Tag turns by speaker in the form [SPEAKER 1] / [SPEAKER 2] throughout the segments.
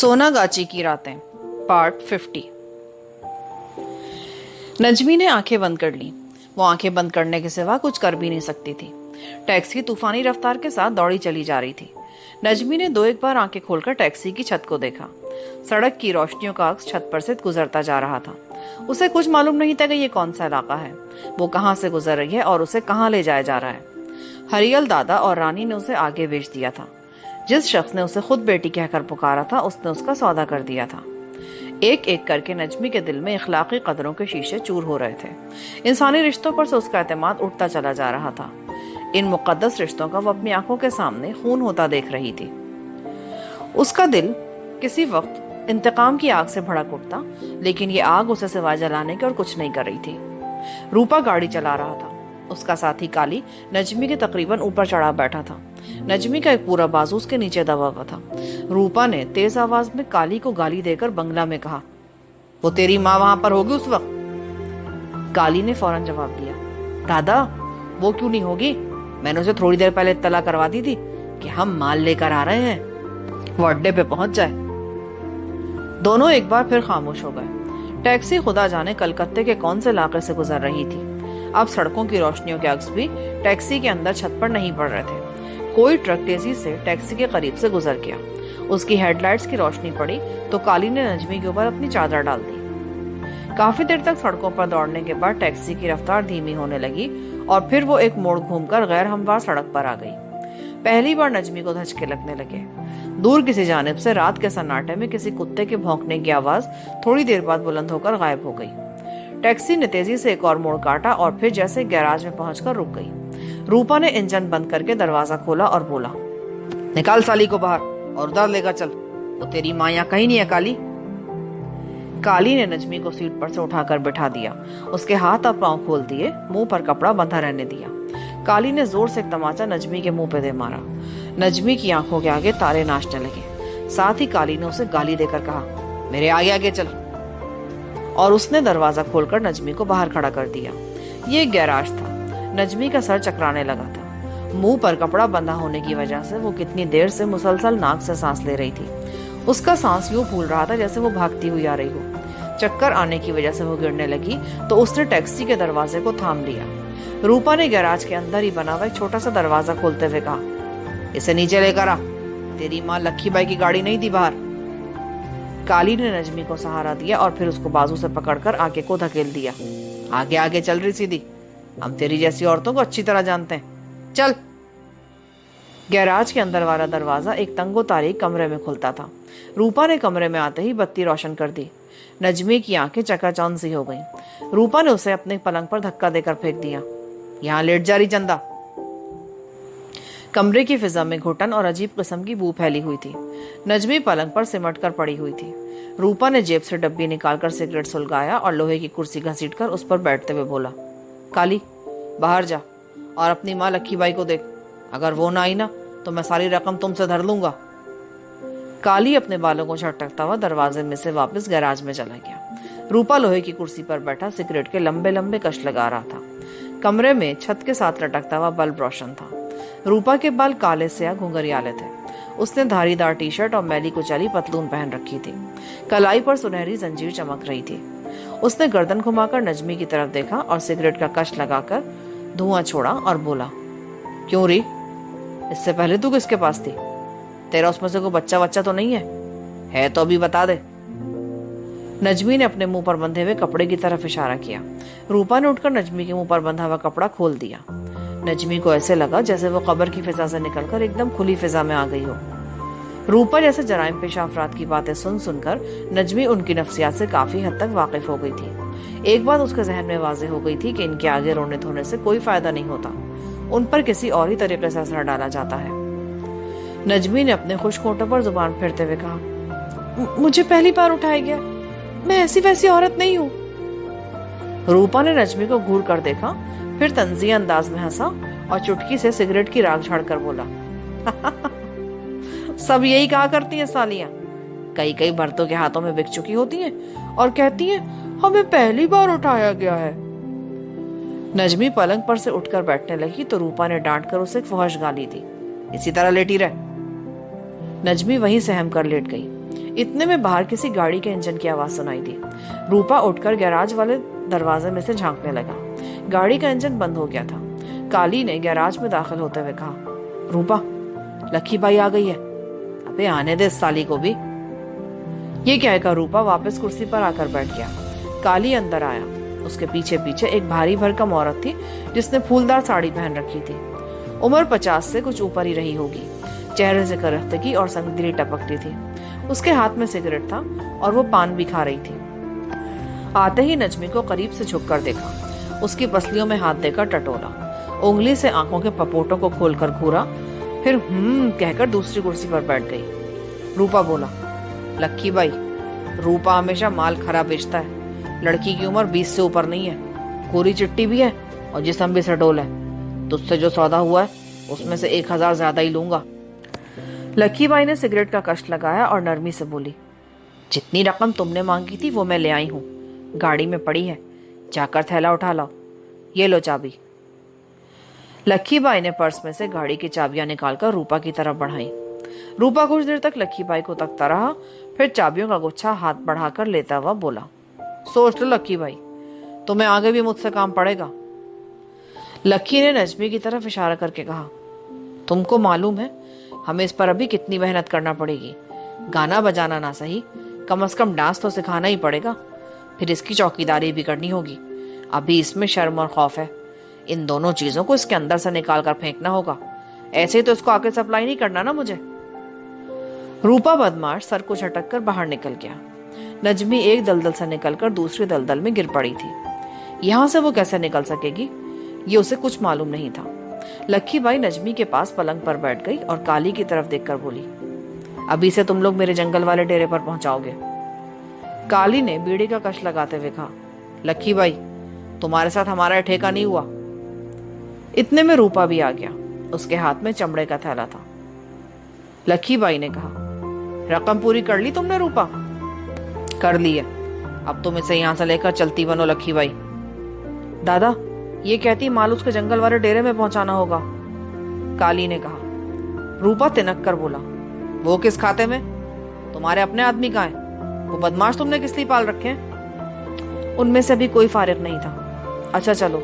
[SPEAKER 1] सोनागाची की रातें पार्ट 50। नजमी ने आंखें बंद कर ली। वो आंखें बंद करने के सिवा कुछ कर भी नहीं सकती थी। टैक्सी तूफानी रफ्तार के साथ दौड़ी चली जा रही थी। नजमी ने दो एक बार आंखें खोलकर टैक्सी की छत को देखा। सड़क की रोशनियों का अक्स छत पर से गुजरता जा रहा था। उसे कुछ मालूम नहीं था कि ये कौन सा इलाका है, वो कहाँ से गुजर रही है और उसे कहाँ ले जाया जा रहा है। हरियल दादा और रानी ने उसे आगे भेज दिया था। जिस शख्स ने उसे खुद बेटी कहकर पुकारा था, उसने उसका सौदा कर दिया था। एक एक करके नजमी के दिल में इखलाकी कदरों के शीशे चूर हो रहे थे। इंसानी रिश्तों पर से उसका एतमाद उठता चला जा रहा था। इन मुकद्दस रिश्तों का वो अपनी आंखों के सामने खून होता देख रही थी। उसका दिल किसी वक्त इंतकाम की आग से भड़क उठता, लेकिन ये आग उसे सिवाय जलाने के और कुछ नहीं कर रही थी। रूपा गाड़ी चला रहा था। उसका साथी काली नजमी के तकरीबन ऊपर चढ़ा बैठा था। नजमी का एक पूरा बाजू उसके नीचे दबा हुआ था। रूपा ने तेज आवाज में काली को गाली देकर बंगला में कहा, वो तेरी माँ वहां पर होगी उस वक्त। काली ने फौरन जवाब दिया, दादा वो क्यों नहीं होगी, मैंने उसे थोड़ी देर पहले इत्तला करवा दी थी कि हम माल लेकर आ रहे हैं, वो अड्डे पे पहुंच जाए। दोनों एक बार फिर खामोश हो गए। टैक्सी खुदा जाने कलकत्ते के कौन से इलाके से गुजर रही थी। अब सड़कों की रोशनियों के अक्स भी टैक्सी के अंदर छत पर नहीं पड़ रहे थे। कोई ट्रक तेजी से टैक्सी के करीब से गुजर गया। उसकी हेडलाइट्स की रोशनी पड़ी तो काली ने नजमी के ऊपर अपनी चादर डाल दी। काफी देर तक सड़कों पर दौड़ने के बाद टैक्सी की रफ्तार धीमी होने लगी और फिर वो एक मोड़ घूमकर गैर हमवार सड़क पर आ गई। पहली बार नजमी को धचके लगने लगे। दूर किसी जानिब से रात के सन्नाटे में किसी कुत्ते के भौंकने की आवाज थोड़ी देर बाद बुलंद होकर गायब हो गई। टैक्सी ने तेजी से एक और मोड़ काटा और फिर जैसे गैराज में पहुंचकर रुक गई। रूपा ने इंजन बंद करके दरवाजा खोला और बोला, निकाल साली को बाहर और उधर लेकर चल, वो तेरी माँ यहाँ कहीं नहीं है। काली ने नजमी को सीट पर से उठाकर बिठा दिया। उसके हाथ और पांव खोल दिए, मुंह पर कपड़ा बंधा रहने दिया। काली ने जोर से एक तमाचा नजमी के मुंह पे दे मारा। नजमी की आंखों के आगे तारे नाचने लगे। साथ ही काली ने उसे गाली देकर कहा, मेरे आगे आगे चल, और उसने दरवाजा खोलकर नजमी को बाहर खड़ा कर दिया। ये एक गैराज था। नजमी का सर चकराने लगा था। मुंह पर कपड़ा बंधा होने की वजह से वो कितनी देर से मुसलसल नाक से सांस ले रही थी। उसका सांस यूं फूल रहा था जैसे वो भागती हुई आ रही हो। चक्कर आने की वजह से वो गिरने लगी तो उसने टैक्सी के दरवाजे को थाम लिया। रूपा ने गैराज के अंदर ही बना हुआ एक छोटा सा दरवाजा खोलते हुए कहा, इसे नीचे लेकर आ, तेरी माँ लक्की बाई की गाड़ी नहीं थी बाहर। काली ने नजमी को सहारा दिया और फिर उसको बाजू से पकड़कर आगे को धकेल दिया। आगे आगे चल रही सीधी, हम तेरी जैसी औरतों को अच्छी तरह जानते हैं, चल। गैराज के अंदर वाला दरवाजा एक तंगो तारीक कमरे में खुलता था। रूपा ने कमरे में आते ही बत्ती रोशन कर दी। नजमी की आंखें चकाचौंध सी हो गईं। रूपा ने उसे अपने पलंग पर धक्का देकर फेंक दिया, यहाँ लेट जा रही चंदा। कमरे की फिजा में घुटन और अजीब किस्म की बू फैली हुई थी। नजमी पलंग पर सिमट कर पड़ी हुई थी। रूपा ने जेब से डब्बी निकालकर सिगरेट सुलगाया और लोहे की कुर्सी घसीटकर उस पर बैठते हुए बोला, काली बाहर जा और अपनी माँ लक्की बाई को देख, अगर वो ना आई ना तो मैं सारी रकम तुमसे धर लूंगा। काली अपने बालों को झटकता हुआ दरवाजे में से वापस गैराज में चला गया। रूपा लोहे की कुर्सी पर बैठा सिगरेट के लंबे लंबे कश लगा रहा था। कमरे में छत के साथ लटकता हुआ बल्ब रोशन था। रूपा के बाल काले से या घुंघरियाले थे। उसने धारीदार टी शर्ट और मैली कुचैली पतलून पहन रखी थी। कलाई पर सुनहरी जंजीर चमक रही थी। उसने गर्दन घुमाकर नजमी की तरफ देखा और सिगरेट का कश लगाकर धुआं छोड़ा और बोला, क्यों री, इससे पहले तू किसके पास थी? तेरा उसमें से कोई बच्चा तो नहीं है तो अभी बता दे। नजमी ने अपने मुंह पर बंधे हुए कपड़े की तरफ इशारा किया। रूपा ने उठकर नजमी के मुंह पर बंधा हुआ कपड़ा खोल दिया। नजमी को ऐसे लगा जैसे वो कब्र की फिजा से निकलकर एकदम खुली फिजा में आ गई हो। रूपा जैसे जराइम पेशा अफराद की बातें सुन सुनकर नजमी उनकी नफ्सियात से काफी हद तक वाकिफ हो गई थी। एक बात उसके जहन में वाज़ेह हो गई थी कि इनके आगे रोने धोने से कोई फायदा नहीं होता, उन पर किसी और ही तरीके से असर डाला जाता है। नजमी ने अपने खुश्क होठों पर जुबान फेरते हुए कहा, मुझे पहली बार उठाया गया, मैं ऐसी वैसी औरत नहीं हूँ। रूपा ने नजमी को घूर कर देखा, फिर तंज़िया अंदाज में हंसा और चुटकी से सिगरेट की राख झाड़कर बोला, सब यही कहा करती हैं सालियां, कई भर्तों के हाथों में बिक चुकी होती हैं और कहती हैं हमें पहली बार उठाया गया है। नजमी पलंग पर से उठकर बैठने लगी तो रूपा ने डांट कर उसे फौहश गाली दी, इसी तरह लेटी रह। नजमी वहीं सहम कर लेट गई। इतने में बाहर किसी गाड़ी के इंजन की आवाज सुनाई दी। रूपा उठकर गैराज वाले दरवाजे में से झांकने लगा। गाड़ी का इंजन बंद हो गया था। काली ने गैराज में दाखिल होते हुए कहा, रूपा, लक्की बाई आ गई है। अबे आने दे इस साली को भी। ये कहकर रूपा वापस कुर्सी पर आकर बैठ गया। काली अंदर आया। उसके पीछे पीछे एक भारी भरकम औरत थी जिसने फूलदार साड़ी पहन रखी थी। उम्र 50 से कुछ ऊपर ही रही होगी। चेहरे से करख्तगी और संगदली टपकती थी। उसके हाथ में सिगरेट था और वो पान भी खा रही थी। आते ही नजमी को करीब से झुककर देखा। उसकी पसलियों में हाथ देकर टटोला, उंगली से आंखों के पपोटों को खोलकर घूरा, फिर कहकर दूसरी कुर्सी पर बैठ गई। रूपा बोला, लक्की बाई, रूपा हमेशा माल खराब बेचता है। लड़की की उम्र 20 से ऊपर नहीं है, कोरी चिट्टी भी है और जिस्म भी सडोल है। तुझसे जो सौदा हुआ है उसमें से 1000 ज्यादा ही लूंगा। लक्की बाई ने सिगरेट का कष्ट लगाया और नरमी से बोली, जितनी रकम तुमने मांगी थी वो मैं ले आई हूँ, गाड़ी में पड़ी है, जाकर थैला उठा लाओ। ये लो चाबी। लक्की बाई ने पर्स में से गाड़ी की चाबियां निकालकर रूपा की तरफ बढ़ाई। रूपा कुछ देर तक लक्की बाई को तकता रहा, फिर चाबियों का गुच्छा हाथ बढ़ाकर लेता हुआ बोला, सोच लो लक्की बाई, तुम्हें आगे भी मुझसे काम पड़ेगा। लक्की ने नजमी की तरफ इशारा करके कहा, तुमको मालूम है हमें इस पर अभी कितनी मेहनत करना पड़ेगी। गाना बजाना ना सही, कम से कम डांस तो सिखाना ही पड़ेगा, फिर इसकी चौकीदारी भी करनी होगी। अभी इसमें शर्म और खौफ है। इन दोनों चीजों को इसके अंदर से निकाल कर फेंकना होगा। ऐसे ही तो इसको आके सप्लाई नहीं करना ना मुझे। रूपा बदमाश सर को झटक कर बाहर निकल गया। नजमी एक दलदल से निकलकर दूसरी दलदल में गिर पड़ी थी। यहां से वो कैसे निकल सकेगी, ये उसे कुछ मालूम नहीं था। लक्की बाई नजमी के पास पलंग पर बैठ गई और काली की तरफ देखकर बोली, अभी से तुम लोग मेरे जंगल वाले डेरे पर पहुंचाओगे। काली ने बीड़ी का कश लगाते हुए कहा, लक्की बाई, तुम्हारे साथ हमारा ठेका नहीं हुआ। इतने में रूपा भी आ गया। उसके हाथ में चमड़े का थैला था। लक्की बाई ने कहा, रकम पूरी कर ली तुमने रूपा? कर ली है। अब तुम इसे यहां से लेकर चलती बनो लक्की बाई। दादा, ये कहती माल उसके जंगल वाले डेरे में पहुंचाना होगा, काली ने कहा। रूपा तिनक कर बोला, वो किस खाते में? तुम्हारे अपने आदमी कहाँ हैं? वो बदमाश तुमने किस लिए पाल रखे हैं? उनमें से भी कोई फारिग नहीं था। अच्छा चलो,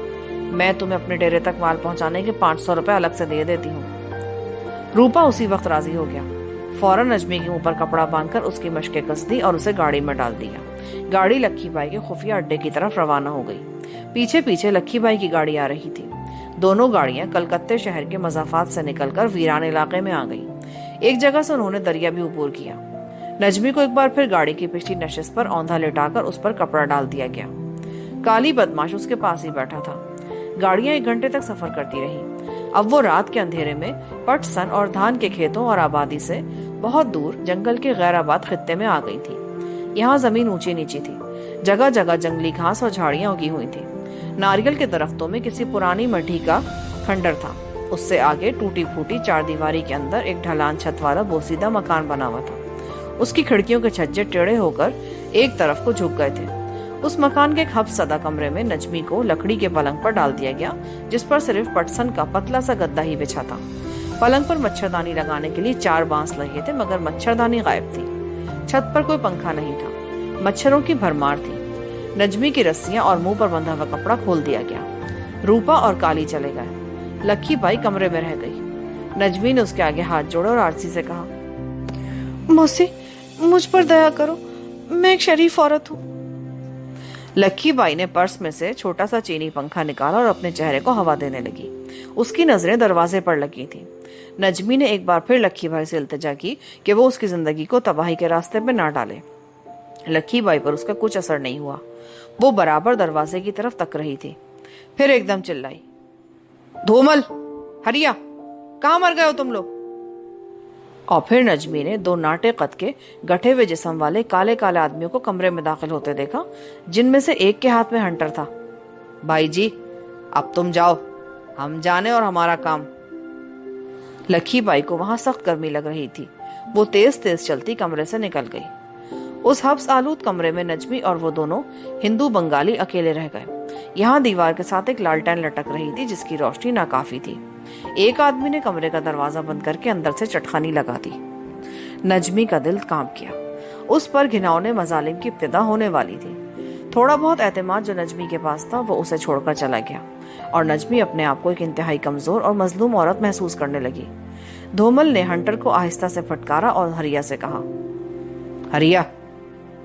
[SPEAKER 1] मैं तुम्हें अपने डेरे तक माल पहुंचाने के 500 रुपए अलग से दे देती हूँ। रूपा उसी वक्त राजी हो गया। फौरन नजमी के मुंह पर कपड़ा बांधकर उसकी मशकें कस दी और उसे गाड़ी में डाल दिया। गाड़ी लक्की बाई के खुफिया अड्डे की तरफ रवाना हो गई। पीछे पीछे लक्की बाई की गाड़ी आ रही थी। दोनों गाड़ियां कलकत्ते शहर के मजाफात से निकलकर वीरान इलाके में आ गई। एक जगह से उन्होंने दरिया भी अबूर किया। नजमी को एक बार फिर गाड़ी की पिछली नशिस्त पर औंधा लेटाकर उस पर कपड़ा डाल दिया गया। काली बदमाश उसके पास ही बैठा था। गाड़ियां 1 घंटे तक सफर करती रही। अब वो रात के अंधेरे में पटसन और धान के खेतों और आबादी से बहुत दूर जंगल के गैराबाद खित्ते में आ गई थी। यहाँ जमीन ऊंची नीची थी। जगह जगह जंगली घास और झाड़ियां उगी हुई थी। नारियल के दरख्तों में किसी पुरानी मड्ढी का खंडर था। उससे आगे टूटी फूटी 4 दीवारी के अंदर एक ढलान छत वाला बोसीदा मकान बना हुआ था। उसकी खिड़कियों के छज्जे टेढ़े होकर एक तरफ को झुक गए थे। उस मकान के एक हफ्सदा कमरे में नजमी को लकड़ी के पलंग पर डाल दिया गया, जिस पर सिर्फ पटसन का पतला सा गद्दा ही बिछा था। पलंग पर मच्छरदानी लगाने के लिए 4 बांस लगे थे, मगर मच्छरदानी गायब थी। छत पर कोई पंखा नहीं था। मच्छरों की भरमार थी। नजमी की रस्सियां और मुंह पर बंधा हुआ कपड़ा खोल दिया गया। रूपा और काली चले गए। लक्की बाई कमरे में रह गई। नजमी ने उसके आगे हाथ जोड़ा और आरसी से कहा, मौसी, मुझ पर दया करो, मैं एक शरीफ औरत हूँ। लक्की बाई ने पर्स में से छोटा सा चीनी पंखा निकाला और अपने चेहरे को हवा देने लगी। उसकी नजरें दरवाजे पर लगी थी। नजमी ने एक बार फिर लक्की बाई से इल्तिजा की कि वो उसकी जिंदगी को तबाही के रास्ते पे ना डाले। लक्की बाई पर उसका कुछ असर नहीं हुआ। वो बराबर दरवाजे की तरफ तक रही थी। फिर एकदम चिल्लाई, धूमल, हरिया, कहाँ मर गए हो तुम लोग? और फिर नजमी ने 2 नाटे कद के गठे हुए जिस्म वाले काले काले आदमियों को कमरे में दाखिल होते देखा, जिनमें से एक के हाथ में हंटर था। भाई जी, अब तुम जाओ, हम जाने और हमारा काम। लक्की बाई को वहां सख्त गर्मी लग रही थी। वो तेज तेज चलती कमरे से निकल गई। उस हब्स आलूद कमरे में नजमी और वो दोनों हिंदू बंगाली अकेले रह गए। यहाँ दीवार के साथ एक लालटेन लटक रही थी, जिसकी रोशनी नाकाफी थी। एक आदमी ने कमरे का दरवाजा बंद करके अंदर से चटखानी लगा दी। नजमी का दिल कांप गया। उस पर घिनौने मजालिम की इब्तिदा होने वाली थी। थोड़ा बहुत एतमाद जो नजमी के पास था वो उसे छोड़कर चला गया और नजमी अपने आप को एक इंतहाई कमजोर और मजलूम औरत महसूस करने लगी। धूमल ने हंटर को आहिस्ता से फटकारा और हरिया से कहा, हरिया,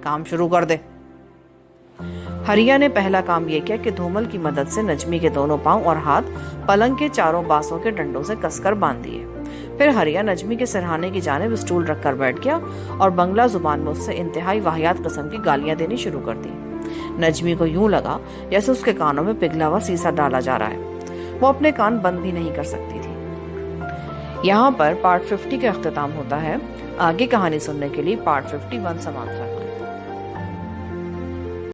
[SPEAKER 1] काम शुरू कर दे। हरिया ने पहला काम यह किया कि धूमल की मदद से नजमी के दोनों पांव और हाथ पलंग के चारों बांसों के डंडों से कसकर बांध दिए। फिर हरिया नजमी के सिरहाने की जानिब स्टूल रखकर बैठ गया और बंगला जुबान में उससे इंतहाई वाहियात किस्म की गालियां देनी शुरू कर दी। नजमी को यूं लगा जैसे उसके कानों में पिघला हुआ सीसा डाला जा रहा है। वो अपने कान बंद भी नहीं कर सकती थी। यहाँ पर पार्ट 50 का अख्तिताम होता है। आगे कहानी सुनने के लिए पार्ट 51 समाप्त करना है।